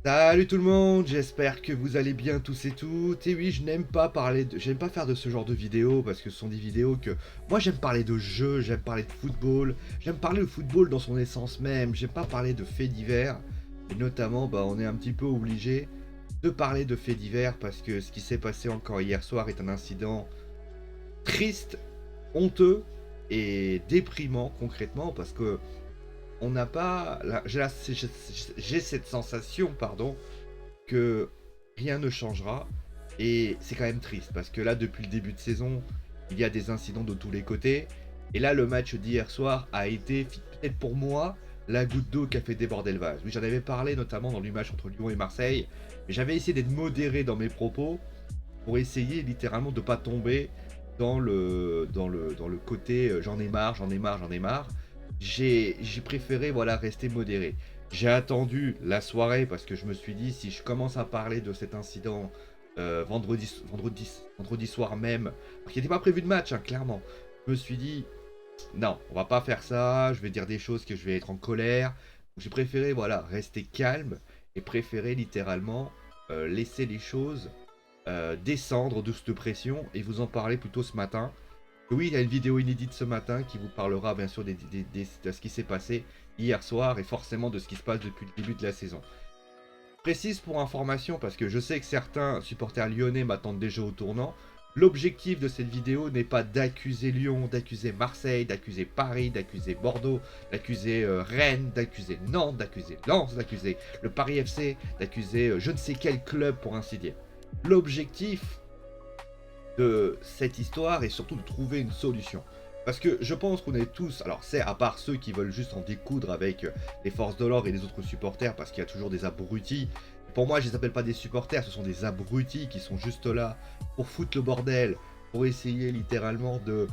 Salut tout le monde, j'espère que vous allez bien tous et toutes. Et oui, j'aime pas faire de ce genre de vidéos parce que ce sont des vidéos que moi j'aime parler de jeux, j'aime parler de football, j'aime parler de football dans son essence même, j'aime pas parler de faits divers. Et notamment, on est un petit peu obligé de parler de faits divers parce que ce qui s'est passé encore hier soir est un incident triste, honteux et déprimant concrètement parce que on n'a pas, j'ai cette sensation, pardon, que rien ne changera. Et c'est quand même triste parce que là, depuis le début de saison, il y a des incidents de tous les côtés. Et là, le match d'hier soir a été, peut-être pour moi, la goutte d'eau qui a fait déborder le vase. Oui, j'en avais parlé notamment dans le match entre Lyon et Marseille. Mais j'avais essayé d'être modéré dans mes propos pour essayer littéralement de ne pas tomber dans le côté j'en ai marre, j'en ai marre, j'en ai marre. J'ai préféré voilà, rester modéré. J'ai attendu la soirée parce que je me suis dit si je commence à parler de cet incident vendredi soir même, qui n'était pas prévu de match, hein, clairement, je me suis dit non, on va pas faire ça, je vais dire des choses que je vais être en colère. J'ai préféré voilà, rester calme et préféré littéralement laisser les choses descendre de cette pression et vous en parler plutôt ce matin. Oui, il y a une vidéo inédite ce matin qui vous parlera bien sûr de ce qui s'est passé hier soir et forcément de ce qui se passe depuis le début de la saison. Précise pour information parce que je sais que certains supporters lyonnais m'attendent déjà au tournant. L'objectif de cette vidéo n'est pas d'accuser Lyon, d'accuser Marseille, d'accuser Paris, d'accuser Bordeaux, d'accuser Rennes, d'accuser Nantes, d'accuser Lens, d'accuser le Paris FC, d'accuser je ne sais quel club pour ainsi dire. L'objectif de cette histoire est surtout de trouver une solution. Parce que je pense qu'on est tous, alors c'est à part ceux qui veulent juste en découdre avec les forces de l'ordre et les autres supporters, parce qu'il y a toujours des abrutis. Pour moi, je les appelle pas des supporters, ce sont des abrutis qui sont juste là pour foutre le bordel, pour essayer littéralement de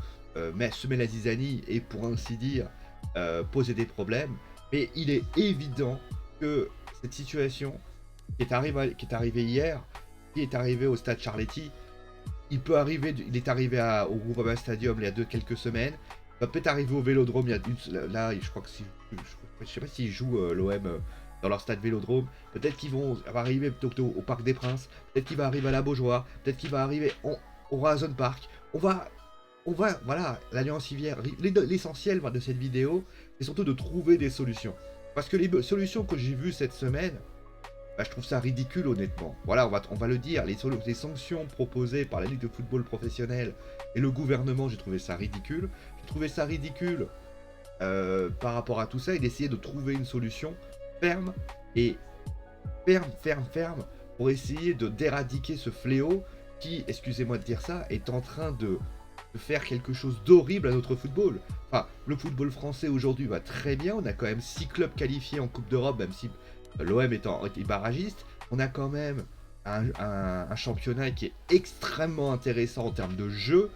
semer la zizanie et pour ainsi dire poser des problèmes. Mais il est évident que cette situation qui est arrivée hier, qui est arrivée au stade Charletti, il est arrivé au Groupama Stadium il y a quelques semaines. Il va peut-être arriver au Vélodrome. Là, je crois que je sais pas s'ils jouent l'OM dans leur stade Vélodrome. Peut-être qu'ils vont arriver plutôt au Parc des Princes. Peut-être qu'il va arriver à la Beaujoire. Peut-être qu'il va arriver au Horizon Park. Voilà, l'Alliance Ivière. L'essentiel de cette vidéo, c'est surtout de trouver des solutions. Parce que les solutions que j'ai vues cette semaine, je trouve ça ridicule honnêtement. Voilà, on va le dire, les sanctions proposées par la Ligue de football professionnel et le gouvernement, j'ai trouvé ça ridicule. J'ai trouvé ça ridicule par rapport à tout ça et d'essayer de trouver une solution ferme et ferme pour essayer d'éradiquer ce fléau qui, excusez-moi de dire ça, est en train de faire quelque chose d'horrible à notre football. Enfin, le football français aujourd'hui va très bien, on a quand même 6 clubs qualifiés en Coupe d'Europe, même si l'OM est barragiste. On a quand même un championnat qui est extrêmement intéressant en termes de jeu.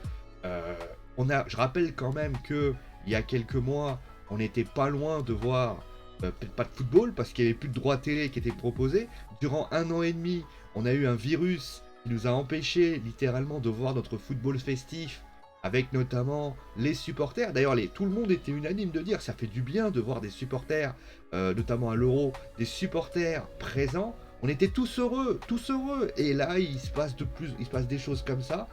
Je rappelle quand même que il y a quelques mois, on n'était pas loin de voir peut-être pas de football parce qu'il n'y avait plus de droits télé qui étaient proposés. Durant 1 an et demi, on a eu un virus qui nous a empêché littéralement de voir notre football festif avec notamment les supporters. D'ailleurs, tout le monde était unanime de dire ça fait du bien de voir des supporters, notamment à l'Euro, des supporters présents. On était tous heureux, tous heureux. Et là, il se passe des choses comme ça.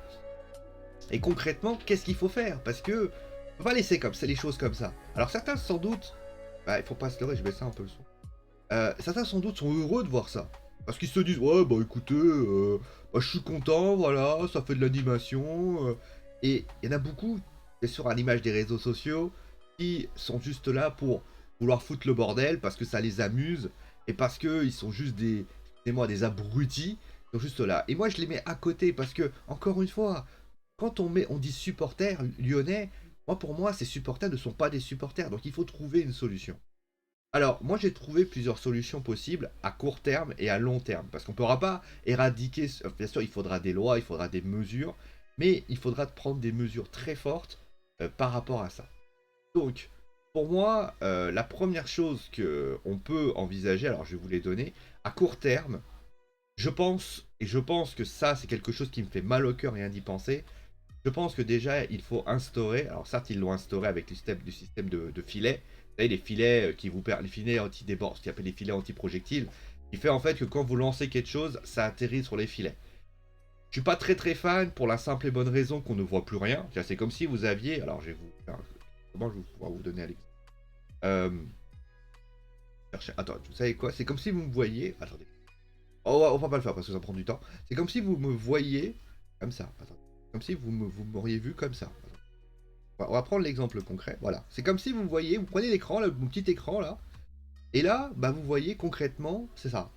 Et concrètement, qu'est-ce qu'il faut faire? Parce que on va laisser comme ça les choses comme ça. Alors certains sans doute, il faut pas se leurrer, je baisse un peu le son. Certains sans doute sont heureux de voir ça. Parce qu'ils se disent ouais écoutez, je suis content, voilà, ça fait de l'animation. Et il y en a beaucoup, c'est sûr à l'image des réseaux sociaux, qui sont juste là pour vouloir foutre le bordel parce que ça les amuse et parce qu'ils sont juste des abrutis, ils sont juste là. Et moi je les mets à côté parce que, encore une fois, quand on dit supporters lyonnais, pour moi ces supporters ne sont pas des supporters, donc il faut trouver une solution. Alors, moi j'ai trouvé plusieurs solutions possibles à court terme et à long terme. Parce qu'on ne pourra pas éradiquer. Bien sûr, il faudra des lois, il faudra des mesures. Mais il faudra prendre des mesures très fortes par rapport à ça. Donc, pour moi, la première chose qu'on peut envisager, alors je vais vous les donner, à court terme, je pense que ça c'est quelque chose qui me fait mal au cœur rien d'y penser. Je pense que déjà, il faut instaurer, alors certes, ils l'ont instauré avec le système de filets. Vous savez, les filets les filets anti-débord, ce qu'ils appellent les filets anti-projectiles. qui fait en fait que quand vous lancez quelque chose, ça atterrit sur les filets. Je suis pas très fan pour la simple et bonne raison qu'on ne voit plus rien. C'est comme si vous aviez, alors je vais vous faire, comment je vais pouvoir vous donner un exemple. Euh, Attends, vous savez quoi? C'est comme si vous me voyez, attendez. Oh, on va pas le faire parce que ça prend du temps. C'est comme si vous me voyez comme ça. Attends. Comme si vous m'auriez vu comme ça. On va prendre l'exemple concret. Voilà. C'est comme si vous me voyez, vous prenez l'écran, mon petit écran là. Et là, bah vous voyez concrètement, c'est ça.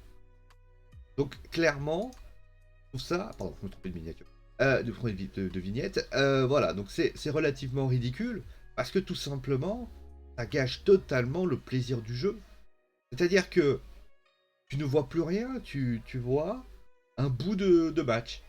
Donc clairement, tout ça. Pardon, je me trompais de miniature. De vignette. Voilà, donc c'est relativement ridicule. Parce que tout simplement, ça gâche totalement le plaisir du jeu. C'est-à-dire que tu ne vois plus rien, tu vois un bout de match.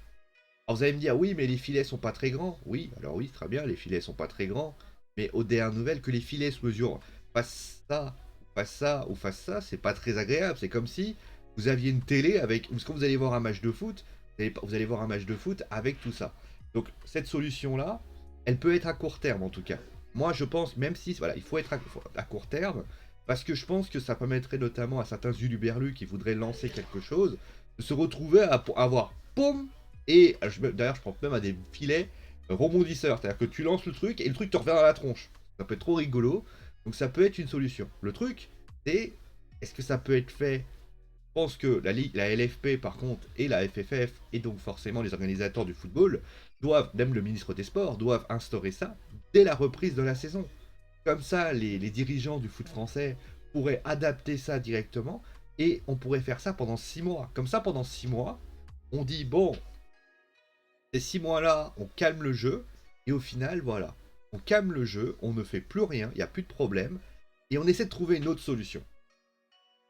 Alors vous allez me dire, oui, mais les filets sont pas très grands. Oui, alors oui, très bien, les filets sont pas très grands. Mais aux dernières nouvelles, que les filets se mesurent face ça, face ça ou face ça, c'est pas très agréable. C'est comme si vous aviez une télé avec. Parce que quand vous allez voir un match de foot, vous allez voir un match de foot avec tout ça. Donc cette solution-là, elle peut être à court terme en tout cas. Moi je pense, même si voilà, il faut être à court terme, parce que je pense que ça permettrait notamment à certains uluberlus qui voudraient lancer quelque chose, de se retrouver à avoir POUM. Et d'ailleurs, je pense même à des filets rebondisseurs. C'est-à-dire que tu lances le truc et le truc te revient dans la tronche. Ça peut être trop rigolo. Donc ça peut être une solution. Le truc, c'est est-ce que ça peut être fait? Je pense que la LFP, par contre, et la FFF, et donc forcément les organisateurs du football, doivent, même le ministre des Sports, doivent instaurer ça dès la reprise de la saison. Comme ça, les dirigeants du foot français pourraient adapter ça directement et on pourrait faire ça pendant 6 mois. Comme ça, pendant 6 mois, on dit, bon, ces 6 mois-là, on calme le jeu, et au final, voilà, on calme le jeu, on ne fait plus rien, il n'y a plus de problème, et on essaie de trouver une autre solution.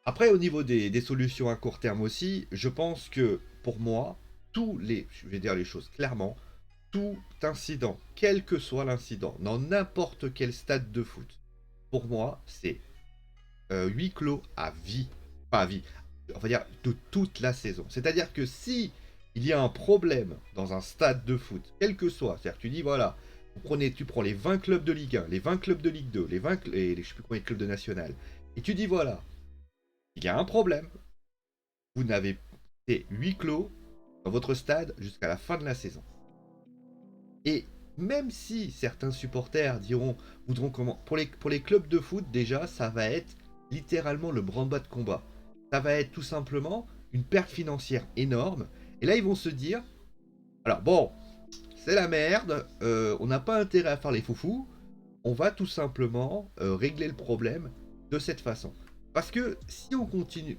Après, au niveau des solutions à court terme aussi, je pense que, pour moi, je vais dire les choses clairement, tout incident, quel que soit l'incident, dans n'importe quel stade de foot, pour moi, c'est huis clos à vie. Pas à vie, on va dire de toute la saison. C'est-à-dire que si il y a un problème dans un stade de foot, quel que soit, c'est-à-dire que tu dis voilà, tu prends les 20 clubs de Ligue 1, les 20 clubs de Ligue 2, les 20 et je sais plus combien de clubs de National, et tu dis voilà, il y a un problème, vous n'avez fait huis clos dans votre stade jusqu'à la fin de la saison. Et même si certains supporters voudront comment, pour les clubs de foot déjà, ça va être littéralement le branle-bas de combat. Ça va être tout simplement une perte financière énorme. Et là, ils vont se dire, alors bon, c'est la merde, on n'a pas intérêt à faire les foufous, on va tout simplement régler le problème de cette façon. Parce que si on continue,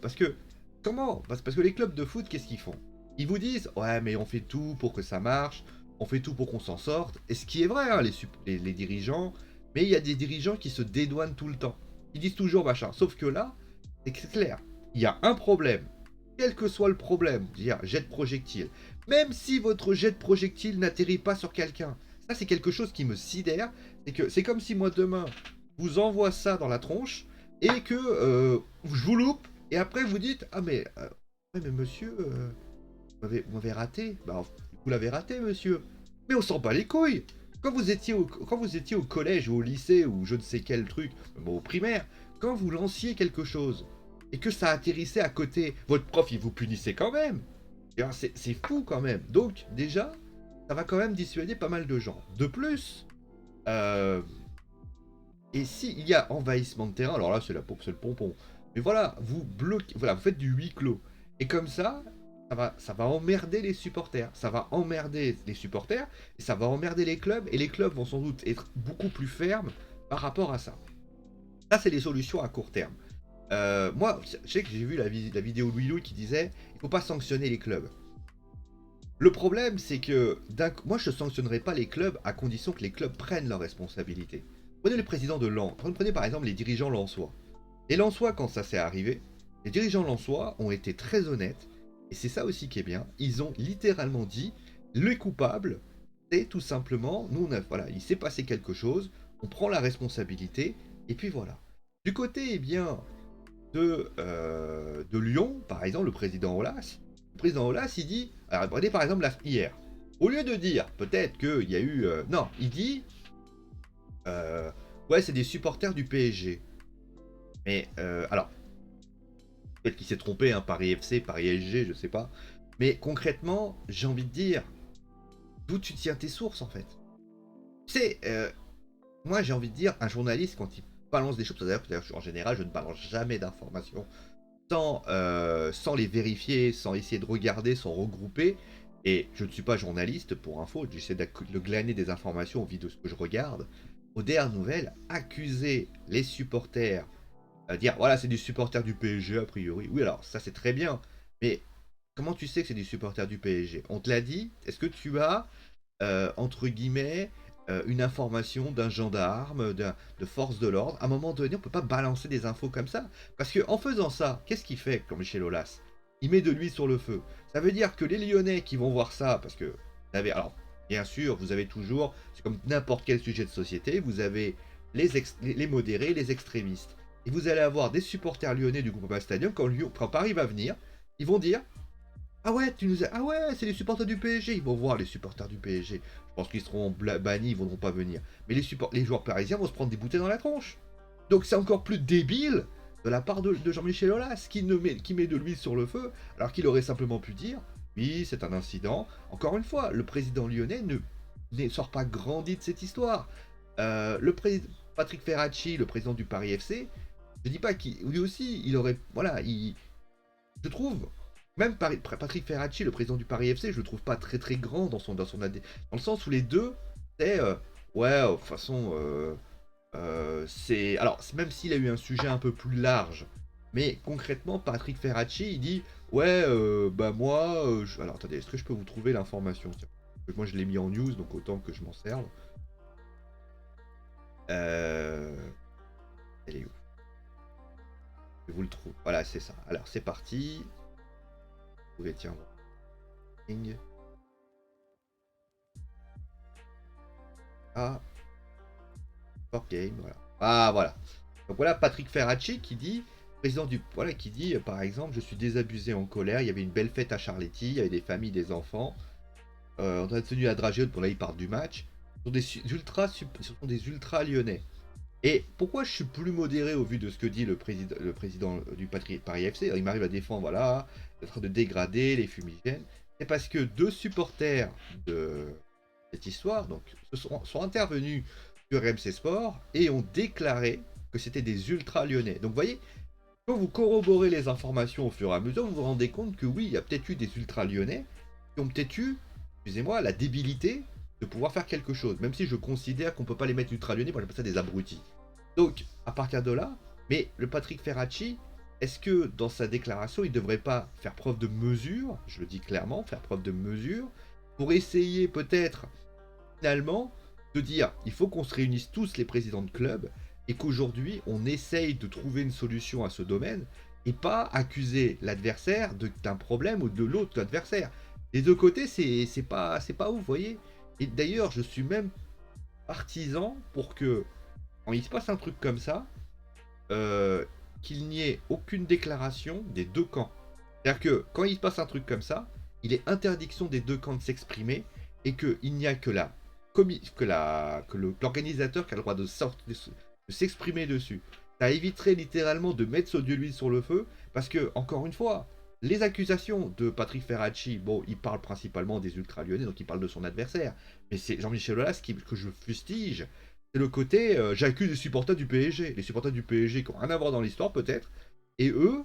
comment? Parce que les clubs de foot, qu'est-ce qu'ils font? Ils vous disent, ouais, mais on fait tout pour que ça marche, on fait tout pour qu'on s'en sorte. Et ce qui est vrai, hein, les dirigeants, mais il y a des dirigeants qui se dédouanent tout le temps. Ils disent toujours machin. Sauf que là, c'est clair, il y a un problème. Quel que soit le problème, dire jet de projectile, même si votre jet de projectile n'atterrit pas sur quelqu'un, ça c'est quelque chose qui me sidère. C'est que c'est comme si moi demain, vous envoie ça dans la tronche et que je vous loupe et après vous dites ah mais, ouais, mais monsieur, vous m'avez raté. Bah, vous l'avez raté, monsieur. Mais on s'en bat les couilles. Quand vous étiez au collège ou au lycée ou je ne sais quel truc, bon, au primaire, quand vous lanciez quelque chose et que ça atterrissait à côté, votre prof il vous punissait quand même. C'est fou quand même. Donc déjà, ça va quand même dissuader pas mal de gens. De plus, et s'il y a envahissement de terrain, alors là c'est le pompon. Mais voilà, vous bloquez, voilà, vous faites du huis clos. Et comme ça va emmerder les supporters. Ça va emmerder les supporters et ça va emmerder les clubs. Et les clubs vont sans doute être beaucoup plus fermes par rapport à ça. Ça, c'est les solutions à court terme. Moi, je sais que j'ai vu la vidéo de Louis qui disait il faut pas sanctionner les clubs. Le problème, c'est que moi, je ne sanctionnerai pas les clubs à condition que les clubs prennent leurs responsabilités. Prenez le président de Lens. Prenez par exemple les dirigeants lensois. Les lensois, quand ça s'est arrivé, les dirigeants lensois ont été très honnêtes. Et c'est ça aussi qui est bien. Ils ont littéralement dit le coupable, c'est tout simplement, voilà, il s'est passé quelque chose, on prend la responsabilité, et puis voilà. Du côté, eh bien, de Lyon, par exemple, le président Aulas, il dit, alors prenez par exemple hier, au lieu de dire peut-être qu'il y a eu, non, il dit, ouais, c'est des supporters du PSG. Mais alors, Peut-être qu'il s'est trompé, hein, Paris FC, Paris SG, je sais pas. Mais concrètement, j'ai envie de dire, d'où tu tiens tes sources en fait. Tu sais, moi j'ai envie de dire, un journaliste, quand il balance des choses, d'ailleurs, en général, je ne balance jamais d'informations sans les vérifier, sans essayer de regarder, sans regrouper. Et je ne suis pas journaliste pour info, j'essaie de glaner des informations au vu de ce que je regarde. Aux dernières nouvelles, accuser les supporters, dire voilà, c'est des supporters du PSG a priori. Oui, alors ça c'est très bien, mais comment tu sais que c'est des supporters du PSG? On te l'a dit? Est-ce que tu as entre guillemets, une information d'un gendarme, de force de l'ordre? À un moment donné, on peut pas balancer des infos comme ça. Parce que en faisant ça, qu'est-ce qu'il fait, comme Michel Aulas? Il met de l'huile sur le feu. Ça veut dire que les Lyonnais qui vont voir ça, parce que vous avez, alors, bien sûr, vous avez toujours, c'est comme n'importe quel sujet de société, vous avez les modérés, les extrémistes. Et vous allez avoir des supporters lyonnais du Groupama Stadium, quand Paris va venir, ils vont dire ah ouais, ah ouais, c'est les supporters du PSG. Ils vont voir les supporters du PSG. Je pense qu'ils seront bannis, ils ne voudront pas venir. Mais les joueurs parisiens vont se prendre des bouteilles dans la tronche. Donc c'est encore plus débile de la part de Jean-Michel Aulas qui met de l'huile sur le feu, alors qu'il aurait simplement pu dire oui, c'est un incident. Encore une fois, le président lyonnais ne sort pas grandi de cette histoire. Patrick Ferracci, le président du Paris FC, je dis pas qu'il lui aussi, il aurait, voilà, je trouve, même Patrick Ferracci, le président du Paris FC, je le trouve pas très très grand dans le sens où les deux, c'est ouais, de toute façon, c'est alors même s'il a eu un sujet un peu plus large, mais concrètement, Patrick Ferracci, il dit ouais, bah moi, alors attendez, est-ce que je peux vous trouver l'information? Tiens, moi je l'ai mis en news, donc autant que je m'en serve. Euh... Elle est où? Je vous le trouve. Voilà, c'est ça. Alors c'est parti. Vous pouvez tiens. Ah, Sport Game, voilà. Ah, voilà. Donc voilà Patrick Ferracci qui dit, président du, voilà, qui dit, par exemple, je suis désabusé en colère. Il y avait une belle fête à Charletti, il y avait des familles, des enfants. On a tenu à Dragéo, pour là il part du match. Ce sont des ultras lyonnais. Et pourquoi je suis plus modéré au vu de ce que dit le président du Paris FC? Il m'arrive à défendre, voilà, en train de dégrader les fumigènes. C'est parce que deux supporters de cette histoire donc, sont intervenus sur RMC Sport et ont déclaré que c'était des ultras lyonnais. Donc vous voyez, quand vous corroborez les informations au fur et à mesure, vous vous rendez compte que oui, il y a peut-être eu des ultras lyonnais qui ont peut-être eu, excusez-moi, la débilité de pouvoir faire quelque chose. Même si je considère qu'on ne peut pas les mettre ultra lyonnais, moi j'appelle ça des abrutis. Donc, à partir de là, mais le Patrick Ferracci, est-ce que dans sa déclaration, il ne devrait pas faire preuve de mesure, je le dis clairement, faire preuve de mesure, pour essayer peut-être, finalement, de dire, il faut qu'on se réunisse tous les présidents de club, et qu'aujourd'hui, on essaye de trouver une solution à ce domaine, et pas accuser l'adversaire d'un problème ou de l'autre adversaire. Des deux côtés, c'est pas ouf, vous voyez. Et d'ailleurs, je suis même partisan pour que quand il se passe un truc comme ça, qu'il n'y ait aucune déclaration des deux camps. C'est-à-dire que quand il se passe un truc comme ça, il est interdiction des deux camps de s'exprimer et qu'il n'y a que l'organisateur qui a le droit de s'exprimer dessus. Ça éviterait littéralement de mettre de l'huile sur le feu parce que, encore une fois, les accusations de Patrick Ferracci, bon, il parle principalement des ultra-lyonnais, donc il parle de son adversaire. Mais c'est Jean-Michel Aulas que je fustige, c'est le côté j'accuse les supporters du PSG. Les supporters du PSG qui n'ont rien à voir dans l'histoire peut-être. Et eux,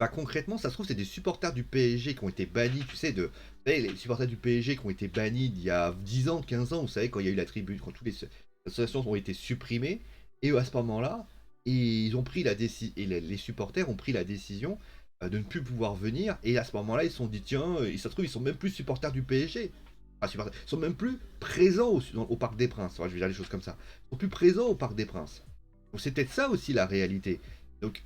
bah concrètement, ça se trouve, c'est des supporters du PSG qui ont été bannis, tu sais, vous savez, les supporters du PSG qui ont été bannis il y a 10 ans, 15 ans, vous savez, quand il y a eu la tribune, quand toutes les associations ont été supprimées. Et à ce moment-là, ils ont pris la décision, et les supporters ont pris la décision de ne plus pouvoir venir. Et à ce moment-là, ils se sont dit, tiens, ça se trouve, ils sont même plus supporters du PSG. Ils sont même plus présents au Parc des Princes. Je vais dire les choses comme ça. Ils sont plus présents au Parc des Princes. Donc c'est peut-être ça aussi la réalité. Donc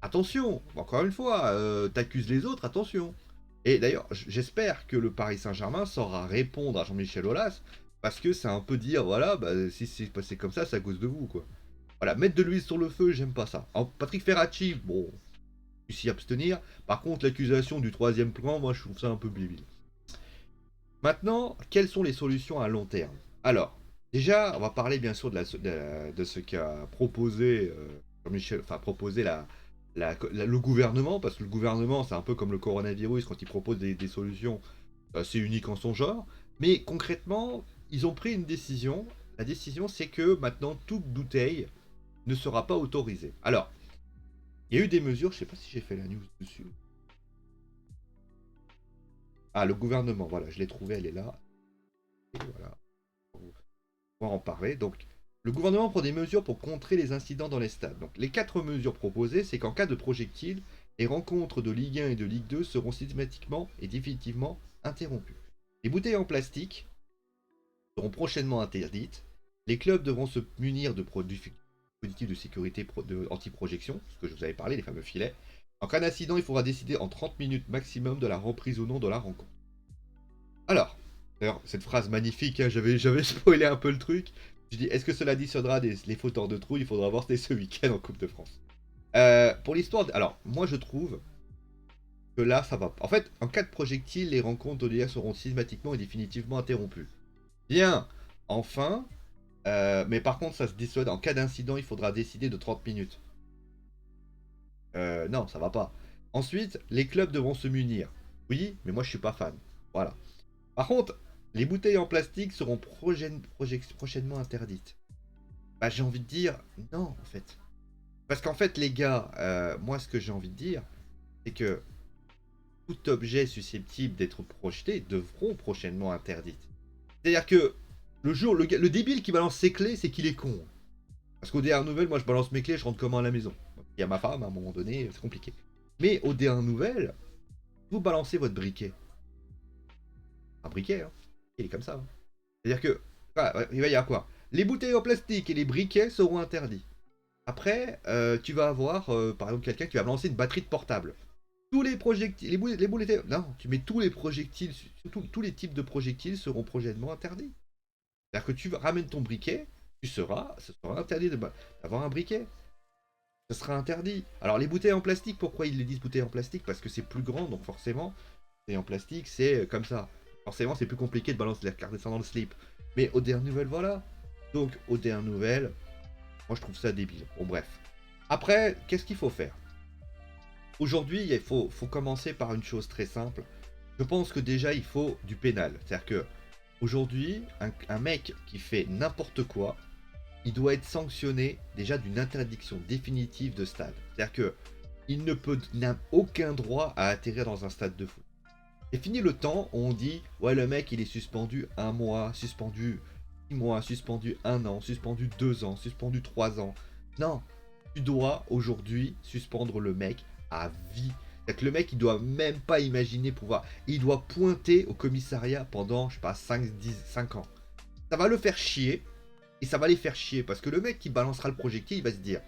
attention, encore une fois, t'accuses les autres, attention. Et d'ailleurs, j'espère que le Paris Saint-Germain saura répondre à Jean-Michel Aulas, parce que c'est un peu dire, voilà, bah, si c'est passé comme ça, c'est à cause de vous, quoi. Voilà, mettre de l'huile sur le feu, j'aime pas ça. Alors, Patrick Ferracci, bon, s'y abstenir. Par contre, l'accusation du troisième plan, moi, je trouve ça un peu bibile. Maintenant, quelles sont les solutions à long terme? Alors, déjà, on va parler bien sûr de ce qu'a proposé Jean-Michel, enfin proposé le gouvernement, parce que le gouvernement, c'est un peu comme le coronavirus quand il propose des solutions assez uniques en son genre. Mais concrètement, ils ont pris une décision. La décision, c'est que maintenant, toute bouteille ne sera pas autorisée. Alors, il y a eu des mesures, je sais pas si j'ai fait la news dessus. Ah, le gouvernement, voilà, je l'ai trouvée, elle est là. Et voilà, on va en parler. Donc, le gouvernement prend des mesures pour contrer les incidents dans les stades. Donc, les 4 mesures proposées, c'est qu'en cas de projectile, les rencontres de Ligue 1 et de Ligue 2 seront systématiquement et définitivement interrompues. Les bouteilles en plastique seront prochainement interdites. Les clubs devront se munir de dispositifs de sécurité anti-projection, ce que je vous avais parlé, les fameux filets. En cas d'incident, il faudra décider en 30 minutes maximum de la reprise ou non de la rencontre. Alors, d'ailleurs, cette phrase magnifique, hein, j'avais spoilé un peu le truc. Je dis, est-ce que cela additionnera les fauteurs de trou? Il faudra voir ce week-end en Coupe de France. Pour l'histoire, alors, moi je trouve que là, ça va. En fait, en cas de projectile, les rencontres d'ODR seront systématiquement et définitivement interrompues. Bien, enfin, mais par contre, ça se dissuade. En cas d'incident, il faudra décider de 30 minutes. Non, ça va pas. Ensuite, les clubs devront se munir. Oui, mais moi je suis pas fan. Voilà. Par contre, les bouteilles en plastique seront prochainement interdites. Bah, j'ai envie de dire non, en fait. Parce qu'en fait, les gars, moi, ce que j'ai envie de dire, c'est que tout objet susceptible d'être projeté devront prochainement interdites. C'est-à-dire que le débile qui balance ses clés, c'est qu'il est con. Parce qu'au DR Nouvelle, moi, je balance mes clés, je rentre comment à la maison. Il y a ma femme, à un moment donné, c'est compliqué. Mais au DR Nouvelle, vous balancez votre briquet. Un briquet, hein. Il est comme ça. Hein. C'est-à-dire que, voilà, il va y avoir quoi? Les bouteilles en plastique et les briquets seront interdits. Après, tu vas avoir, par exemple, quelqu'un qui va lancer une batterie de portable. Tous les projectiles, les boules, non, tu mets tous les projectiles, tous les types de projectiles seront prochainement interdits. C'est-à-dire que tu ramènes ton briquet, ce sera interdit d'avoir un briquet. Ce sera interdit. Alors les bouteilles en plastique, pourquoi ils les disent bouteilles en plastique? Parce que c'est plus grand, donc forcément, bouteilles en plastique, c'est comme ça. Forcément, c'est plus compliqué de balancer les regarder ça dans le slip. Mais ODR Nouvelle, voilà. Donc ODR Nouvelle, moi je trouve ça débile. Bon bref. Après, qu'est-ce qu'il faut faire? Aujourd'hui, il faut commencer par une chose très simple. Je pense que déjà, il faut du pénal. C'est-à-dire que aujourd'hui, un mec qui fait n'importe quoi, il doit être sanctionné déjà d'une interdiction définitive de stade. C'est-à-dire que n'a aucun droit à atterrir dans un stade de foot. C'est fini le temps où on dit ouais le mec il est suspendu 1 mois, suspendu 6 mois, suspendu 1 an, suspendu 2 ans, suspendu 3 ans. Non, tu dois aujourd'hui suspendre le mec à vie. C'est-à-dire que le mec il doit même pas imaginer pouvoir. Il doit pointer au commissariat pendant je sais pas 5 ans. Ça va le faire chier. Et ça va les faire chier parce que le mec qui balancera le projectile, il va se dire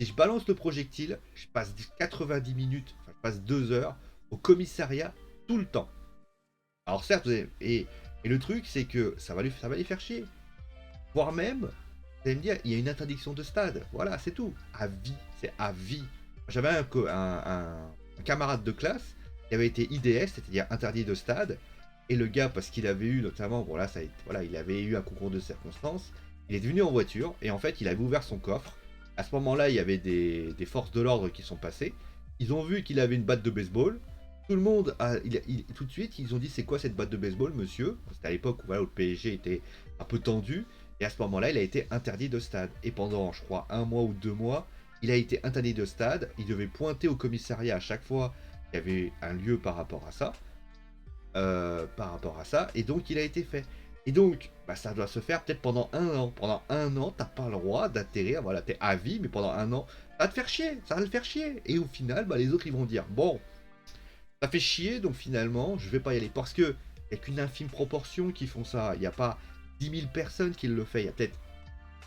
si je balance le projectile, je passe 90 minutes, enfin je passe 2 heures au commissariat tout le temps. Alors certes, et le truc c'est que ça va les faire chier. Voire même, vous allez me dire, il y a une interdiction de stade. Voilà, c'est tout. À vie, c'est à vie. J'avais un camarade de classe qui avait été IDS, c'est-à-dire interdit de stade. Et le gars, parce qu'il avait eu notamment, bon là, voilà, il avait eu un concours de circonstances. Il est venu en voiture et en fait, il avait ouvert son coffre. À ce moment-là, il y avait des forces de l'ordre qui sont passées. Ils ont vu qu'il avait une batte de baseball. Tout le monde, tout de suite, ils ont dit c'est quoi cette batte de baseball, monsieur? C'était à l'époque où, voilà, où le PSG était un peu tendu. Et à ce moment-là, il a été interdit de stade. Et pendant, je crois, 1 mois ou 2 mois, il a été interdit de stade. Il devait pointer au commissariat à chaque fois qu'il y avait un lieu par rapport à ça. Et donc il a été fait. Et donc, bah, ça doit se faire peut-être pendant 1 an. Pendant 1 an, t'as pas le droit d'atterrir, voilà, t'es à vie, mais pendant 1 an, ça va te faire chier, ça va le faire chier. Et au final, bah, les autres, ils vont dire, bon, ça fait chier, donc finalement, je vais pas y aller. Parce que, il n'y a qu'une infime proportion qui font ça. Il n'y a pas 10 000 personnes qui le font. Il y a peut-être,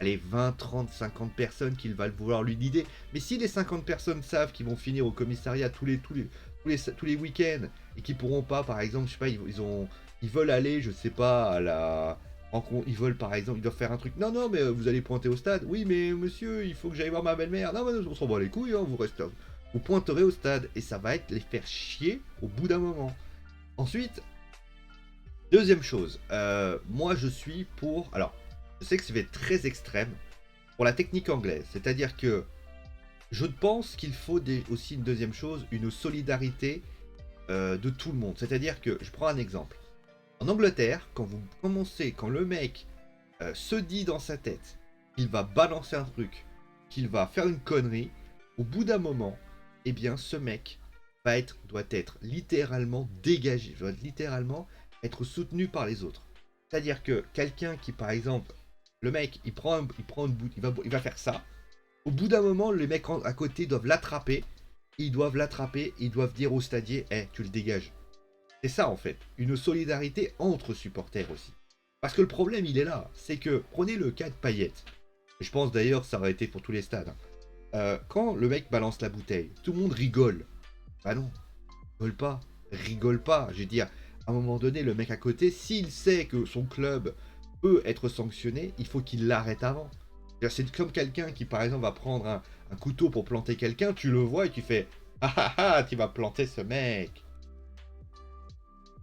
allez, 20, 30, 50 personnes qui vont vouloir lui l'idée. Mais si les 50 personnes savent qu'ils vont finir au commissariat tous les week-ends et qui pourront pas, par exemple, je sais pas, ils veulent aller, je sais pas, à la rencontre, ils veulent par exemple, ils doivent faire un truc. Non, non, mais vous allez pointer au stade. Oui, mais monsieur, il faut que j'aille voir ma belle-mère. Non, mais on s'en bat les couilles, hein, vous restez, vous pointerez au stade et ça va être les faire chier au bout d'un moment. Ensuite, deuxième chose, moi je suis pour, alors, je sais que ça va être très extrême pour la technique anglaise, c'est-à-dire que Je pense qu'il faut aussi une deuxième chose, une solidarité de tout le monde. C'est-à-dire que, je prends un exemple. En Angleterre, quand le mec se dit dans sa tête qu'il va balancer un truc, qu'il va faire une connerie, au bout d'un moment, eh bien, ce mec doit être littéralement dégagé, doit littéralement être soutenu par les autres. C'est-à-dire que quelqu'un qui, par exemple, le mec, il va faire ça. Au bout d'un moment, les mecs à côté doivent l'attraper. Ils doivent l'attraper, ils doivent dire au stadier, tu le dégages. C'est ça en fait, une solidarité entre supporters aussi. Parce que le problème il est là, c'est que, prenez le cas de Payet. Je pense d'ailleurs que ça aurait été pour tous les stades. Quand le mec balance la bouteille, tout le monde rigole. Bah non, rigole pas, rigole pas. Je veux dire, à un moment donné, le mec à côté, s'il sait que son club peut être sanctionné, il faut qu'il l'arrête avant. C'est comme quelqu'un qui, par exemple, va prendre un couteau pour planter quelqu'un, tu le vois et tu fais ah ah ah, tu vas planter ce mec.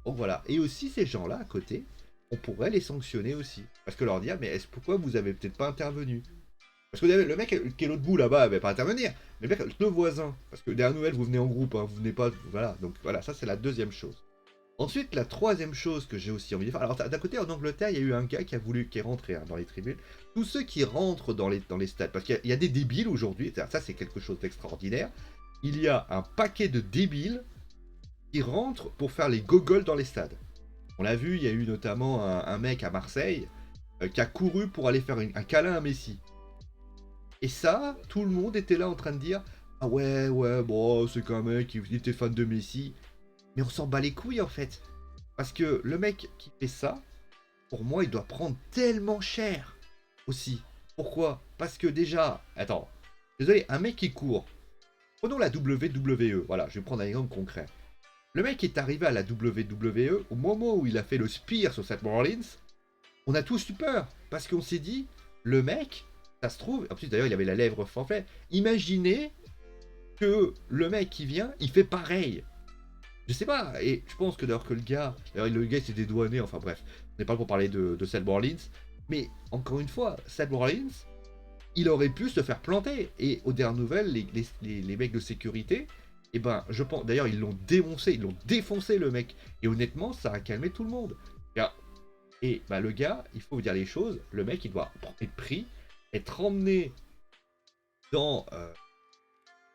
Bon voilà. Et aussi, ces gens-là à côté, on pourrait les sanctionner aussi. Parce que leur dire, mais pourquoi vous avez peut-être pas intervenu? Parce que le mec qui est l'autre bout là-bas, il va pas intervenir. Mais le mec, le voisin, parce que derrière nouvelle, vous venez en groupe, hein, vous venez pas. Voilà, donc voilà, ça c'est la deuxième chose. Ensuite, la troisième chose que j'ai aussi envie de faire. Alors, d'un côté, en Angleterre, il y a eu un gars qui est rentré dans les tribunes. Tous ceux qui rentrent dans les stades, parce qu'il y a des débiles aujourd'hui, ça c'est quelque chose d'extraordinaire. Il y a un paquet de débiles qui rentrent pour faire les gogoles dans les stades. On l'a vu, il y a eu notamment un mec à Marseille qui a couru pour aller faire un câlin à Messi. Et ça, tout le monde était là en train de dire ah ouais, bon, c'est quand même mec qui était fan de Messi. Mais on s'en bat les couilles en fait. Parce que le mec qui fait ça, pour moi, il doit prendre tellement cher aussi. Pourquoi? Parce que déjà, attends, désolé, un mec qui court, prenons la WWE, voilà, je vais prendre un exemple concret. Le mec est arrivé à la WWE, au moment où il a fait le spear sur Seth Rollins, on a tous eu peur, parce qu'on s'est dit, le mec, ça se trouve, en plus d'ailleurs il avait la lèvre forfait, imaginez que le mec qui vient, il fait pareil. Je sais pas, et je pense que d'ailleurs que le gars s'est dédouané, enfin bref, on n'est pas pour parler de Seth Rollins, mais encore une fois, Seth Rollins, il aurait pu se faire planter, et aux dernières nouvelles, les mecs de sécurité, et ben je pense, d'ailleurs ils l'ont défoncé le mec, et honnêtement ça a calmé tout le monde. Et bah le gars, il faut vous dire les choses, le mec il doit être pris, être emmené dans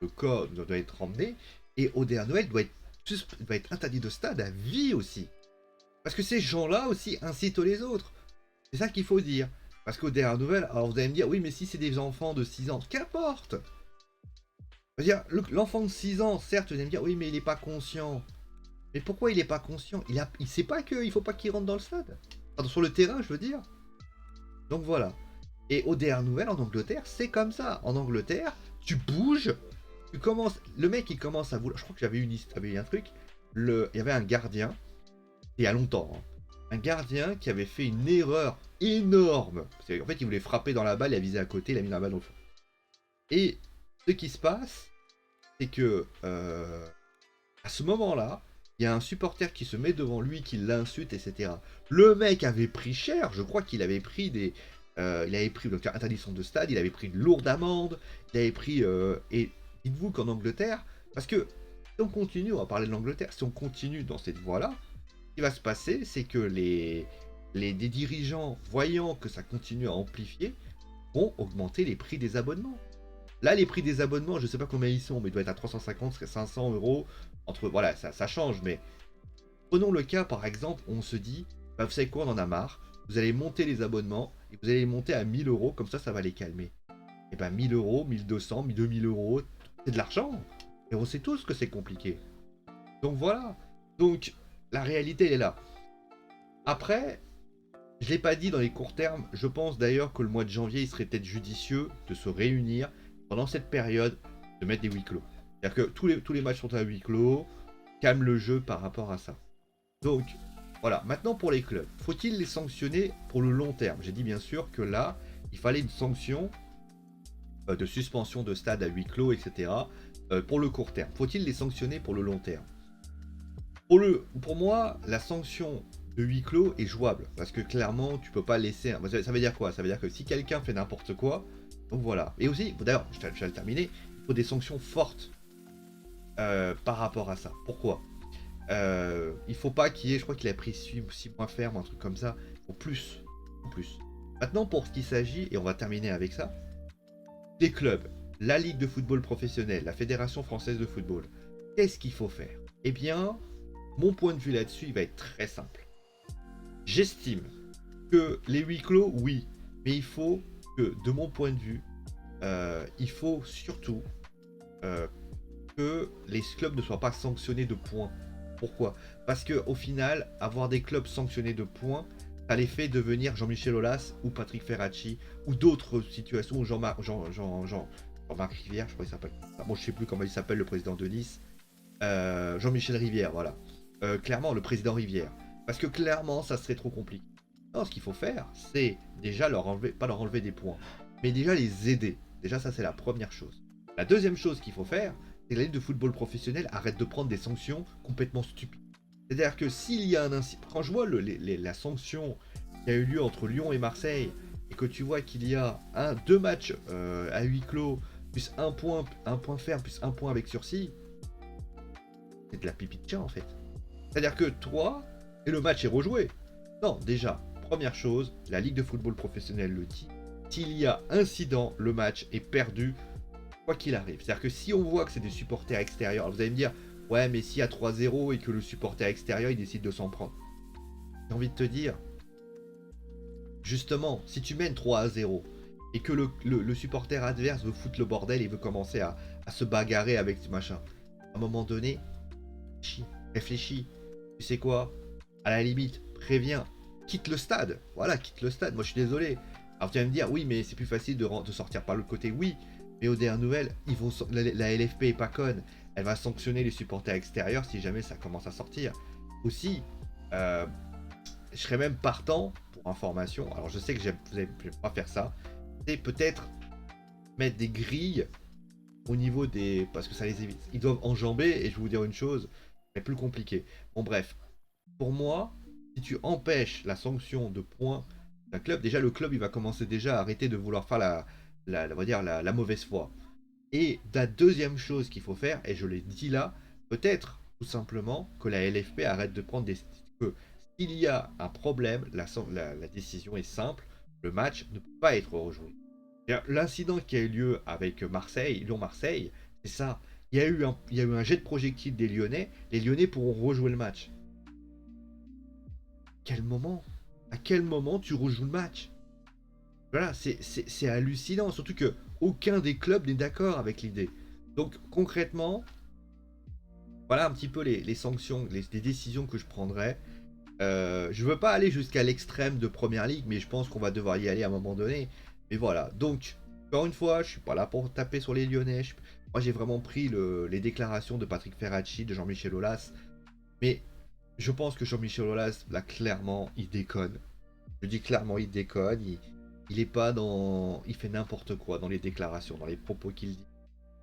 le corps, doit être emmené, et au dernier Noël doit être interdit de stade à vie aussi. Parce que ces gens-là aussi incitent les autres. C'est ça qu'il faut dire. Parce qu'au dernier nouvelle, alors vous allez me dire, oui, mais si c'est des enfants de 6 ans, qu'importe. C'est-à-dire, l'enfant de 6 ans, certes, vous allez me dire, oui, mais il n'est pas conscient. Mais pourquoi il n'est pas conscient? Il sait pas qu'il faut pas qu'il rentre dans le stade. Pardon, sur le terrain, je veux dire. Donc voilà. Et au dernier nouvelle, en Angleterre, c'est comme ça. En Angleterre, tu bouges, le mec il commence à vouloir. Je crois que j'avais un truc. Il y avait un gardien, il y a longtemps, hein, un gardien qui avait fait une erreur énorme. Parce qu'en fait, il voulait frapper dans la balle, il a visé à côté, il a mis la balle au fond. Et ce qui se passe, c'est que à ce moment-là, il y a un supporter qui se met devant lui, qui l'insulte, etc. Le mec avait pris cher, je crois qu'il avait pris il avait pris donc interdiction de stade, il avait pris une lourde amende, il avait pris et dites-vous qu'en Angleterre, parce que si on continue, on va parler de l'Angleterre, si on continue dans cette voie-là, ce qui va se passer, c'est que des dirigeants, voyant que ça continue à amplifier, vont augmenter les prix des abonnements. Là, les prix des abonnements, je ne sais pas combien ils sont, mais ils doivent être à 350, 500 euros. Voilà, ça change, mais prenons le cas, par exemple, où on se dit, bah, vous savez quoi, on en a marre, vous allez monter les abonnements, et vous allez les monter à 1000 euros, comme ça va les calmer. Et ben 1000 euros, 1200, 2000 euros, c'est de l'argent. Et on sait tous que c'est compliqué. Donc voilà. Donc, la réalité, elle est là. Après, je ne l'ai pas dit dans les courts termes, je pense d'ailleurs que le mois de janvier, il serait peut-être judicieux de se réunir pendant cette période, de mettre des huis clos. C'est-à-dire que tous les matchs sont à huis clos, calme le jeu par rapport à ça. Donc, voilà. Maintenant, pour les clubs, faut-il les sanctionner pour le long terme? J'ai dit bien sûr que là, il fallait une sanction de suspension de stade à huis clos, etc. Pour le court terme. Faut-il les sanctionner pour le long terme? Pour moi, la sanction de huis clos est jouable. Parce que clairement, tu peux pas laisser... Ça veut dire quoi? Ça veut dire que si quelqu'un fait n'importe quoi, donc voilà. Et aussi, d'ailleurs, je vais le terminer, il faut des sanctions fortes par rapport à ça. Pourquoi il faut pas qu'il y ait, je crois qu'il a pris 6 mois ferme, un truc comme ça. Il faut plus. Plus. Maintenant, pour ce qui s'agit, et on va terminer avec ça, les clubs, la Ligue de football professionnel, la Fédération française de football, qu'est-ce qu'il faut faire? Eh bien, mon point de vue là-dessus, il va être très simple. J'estime que les huis clos, oui, mais il faut que, de mon point de vue, il faut surtout que les clubs ne soient pas sanctionnés de points. Pourquoi? Parce que au final, avoir des clubs sanctionnés de points, ça les fait devenir Jean-Michel Aulas ou Patrick Ferracci ou d'autres situations où Jean-Marc Rivière, je crois qu'il s'appelle. Bon, je sais plus comment il s'appelle, le président de Nice. Jean-Michel Rivière, voilà. Clairement, le président Rivière. Parce que clairement, ça serait trop compliqué. Non, ce qu'il faut faire, c'est déjà leur enlever, pas leur enlever des points, mais déjà les aider. Déjà, ça, c'est la première chose. La deuxième chose qu'il faut faire, c'est que la Ligue de football professionnel arrête de prendre des sanctions complètement stupides. C'est-à-dire que s'il y a un incident, quand je vois la sanction qui a eu lieu entre Lyon et Marseille, et que tu vois qu'il y a deux matchs à huis clos, plus un point ferme, plus un point avec sursis, c'est de la pipi de chat en fait. C'est-à-dire que toi, et le match est rejoué. Non, déjà, première chose, la Ligue de football professionnel le dit, s'il y a incident, le match est perdu, quoi qu'il arrive. C'est-à-dire que si on voit que c'est des supporters extérieurs, alors vous allez me dire, ouais, mais s'il y a 3-0 et que le supporter extérieur, il décide de s'en prendre. J'ai envie de te dire, justement, si tu mènes 3-0 et que le supporter adverse veut foutre le bordel et veut commencer à se bagarrer avec ce machin, à un moment donné, réfléchis. Tu sais quoi? À la limite, préviens, quitte le stade. Voilà, quitte le stade. Moi, je suis désolé. Alors, tu vas me dire, oui, mais c'est plus facile de sortir par l'autre côté. Oui, mais aux dernières nouvelles, la LFP est pas conne. Elle va sanctionner les supporters extérieurs si jamais ça commence à sortir. Aussi, je serais même partant, pour information, alors je sais que vous n'allez pas faire ça, c'est peut-être mettre des grilles au niveau des... Parce que ça les évite. Ils doivent enjamber, et je vais vous dire une chose, c'est plus compliqué. Bon bref, pour moi, si tu empêches la sanction de points d'un club, déjà le club il va commencer déjà à arrêter de vouloir faire on va dire la mauvaise foi. Et la deuxième chose qu'il faut faire, et je l'ai dit là, peut-être tout simplement que la LFP arrête de prendre des... que s'il y a un problème, la décision est simple, le match ne peut pas être rejoué. L'incident qui a eu lieu avec Marseille, Lyon-Marseille, c'est ça. Il y a eu un jet de projectile des Lyonnais, les Lyonnais pourront rejouer le match. Quel moment? À quel moment tu rejoues le match? Voilà, c'est hallucinant, surtout que aucun des clubs n'est d'accord avec l'idée. Donc concrètement, voilà un petit peu les sanctions, les décisions que je prendrais. Je veux pas aller jusqu'à l'extrême de Première Ligue, mais je pense qu'on va devoir y aller à un moment donné. Mais voilà, donc, encore une fois, je suis pas là pour taper sur les Lyonnais. Moi, j'ai vraiment pris les déclarations de Patrick Ferracci, de Jean-Michel Aulas. Mais je pense que Jean-Michel Aulas, là, clairement, il déconne. Je dis clairement, il déconne. Il est pas dans... Il fait n'importe quoi dans les déclarations, dans les propos qu'il dit.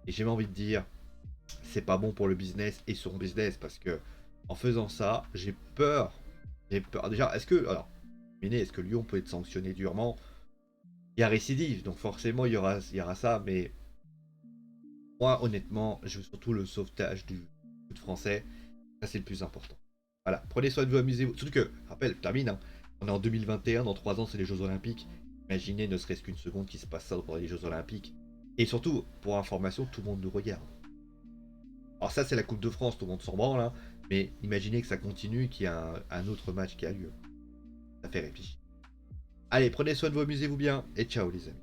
Et j'ai envie de dire, c'est pas bon pour le business et son business, parce que en faisant ça, j'ai peur. J'ai peur. Déjà, est-ce que Lyon peut être sanctionné durement? Il y a récidive, donc forcément il y aura ça, mais moi honnêtement, je veux surtout le sauvetage du foot français. Ça c'est le plus important. Voilà, prenez soin de vous, amusez-vous. Surtout que, rappel, je termine, hein. On est en 2021, dans 3 ans c'est les Jeux Olympiques. Imaginez ne serait-ce qu'une seconde qui se passe ça pendant les Jeux Olympiques. Et surtout, pour information, tout le monde nous regarde. Alors ça c'est la Coupe de France, tout le monde s'en branle, hein. Mais imaginez que ça continue, qu'il y a un autre match qui a lieu. Ça fait réfléchir. Allez, prenez soin de vous, amusez-vous bien, et ciao les amis.